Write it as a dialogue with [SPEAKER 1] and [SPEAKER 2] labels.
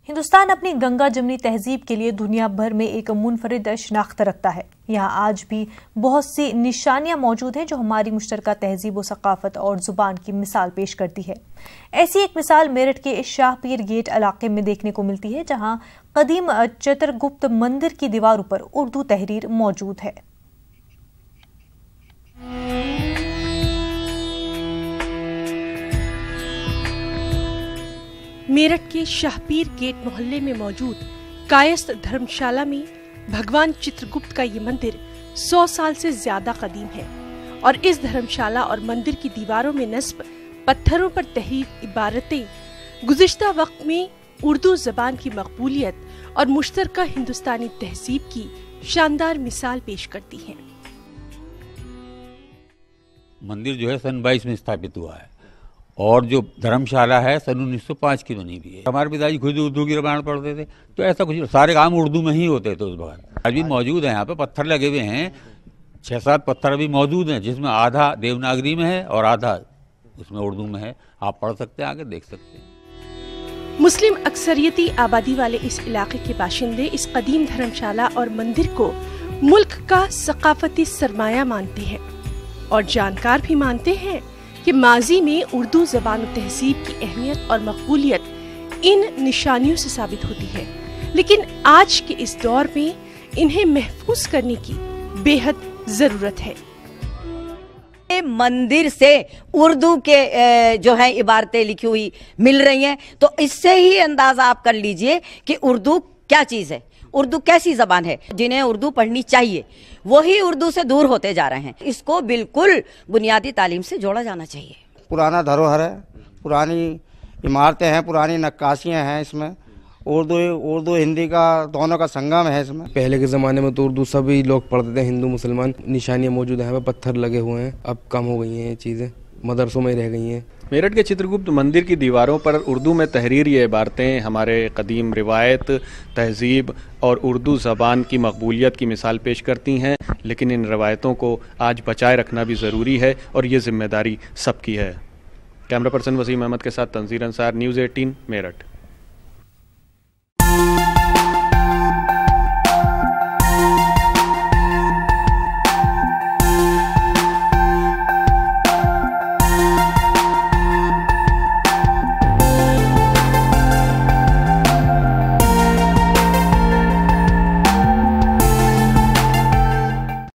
[SPEAKER 1] हिंदुस्तान अपनी गंगा जमनी तहजीब के लिए दुनिया भर में एक मुनफरिद शनाख्त रखता है। यहाँ आज भी बहुत सी निशानियां मौजूद हैं जो हमारी मुश्तरका तहजीब व सकाफत और जुबान की मिसाल पेश करती है। ऐसी एक मिसाल मेरठ के शाहपीर गेट इलाके में देखने को मिलती है, जहाँ कदीम चित्रगुप्त मंदिर की दीवारों पर उर्दू तहरीर मौजूद है।
[SPEAKER 2] मेरठ के शाहपीर गेट मोहल्ले में मौजूद कायस्थ धर्मशाला में भगवान चित्रगुप्त का ये मंदिर 100 साल से ज्यादा कदीम है और इस धर्मशाला और मंदिर की दीवारों में नस्ब पत्थरों पर तहरीर इबारतें गुज़िश्ता वक्त में उर्दू जबान की मकबूलियत और मुश्तरका हिंदुस्तानी तहजीब की शानदार मिसाल पेश करती हैं।
[SPEAKER 3] मंदिर जो है सन 22 में स्थापित हुआ है और जो धर्मशाला है सन 1905 की बनी हुई है। हमारे पिताजी खुद उर्दू की रामायण पढ़ते थे, तो ऐसा कुछ सारे काम उर्दू में ही होते थे उस वक्त। अभी मौजूद है, यहाँ पे पत्थर लगे हुए हैं, 6-7 पत्थर अभी मौजूद हैं, जिसमें आधा देवनागरी में है और आधा उसमें उर्दू में है। आप पढ़ सकते हैं, आगे देख सकते हैं।
[SPEAKER 2] मुस्लिम अक्सरियती आबादी वाले इस इलाके के बाशिंदे इस कदीम धर्मशाला और मंदिर को मुल्क का सकाफती सरमाया मानते हैं और जानकार भी मानते हैं कि माजी में उर्दू ज़बान और तहजीब की अहमियत और मकबूलियत इन निशानियों से साबित होती है, लेकिन आज के इस दौर में इन्हें महफूज करने की बेहद जरूरत है।
[SPEAKER 4] मंदिर से उर्दू के जो है इबारतें लिखी हुई मिल रही हैं, तो इससे ही अंदाजा आप कर लीजिए कि उर्दू क्या चीज़ है, उर्दू कैसी जबान है। जिन्हें उर्दू पढ़नी चाहिए वही उर्दू से दूर होते जा रहे हैं। इसको बिल्कुल बुनियादी तालीम से जोड़ा जाना चाहिए।
[SPEAKER 5] पुराना धरोहर है, पुरानी इमारतें हैं, पुरानी नक्काशियां हैं, इसमें उर्दू हिंदी का दोनों का संगम है। इसमें
[SPEAKER 6] पहले के ज़माने में तो उर्दू सभी लोग पढ़ते थे, हिंदू मुसलमान। निशानियाँ मौजूद हैं, पत्थर लगे हुए हैं, अब कम हो गई हैं ये चीज़ें, मदरसों में रह गई हैं।
[SPEAKER 7] मेरठ के चित्रगुप्त मंदिर की दीवारों पर उर्दू में तहरीर ये इबारतें हमारे कदीम रिवायत, तहजीब और उर्दू ज़बान की मकबूलियत की मिसाल पेश करती हैं, लेकिन इन रवायतों को आज बचाए रखना भी ज़रूरी है और ये जिम्मेदारी सबकी है। कैमरा पर्सन वसीम अहमद के साथ तंजीर अंसार, न्यूज़ 18 मेरठ।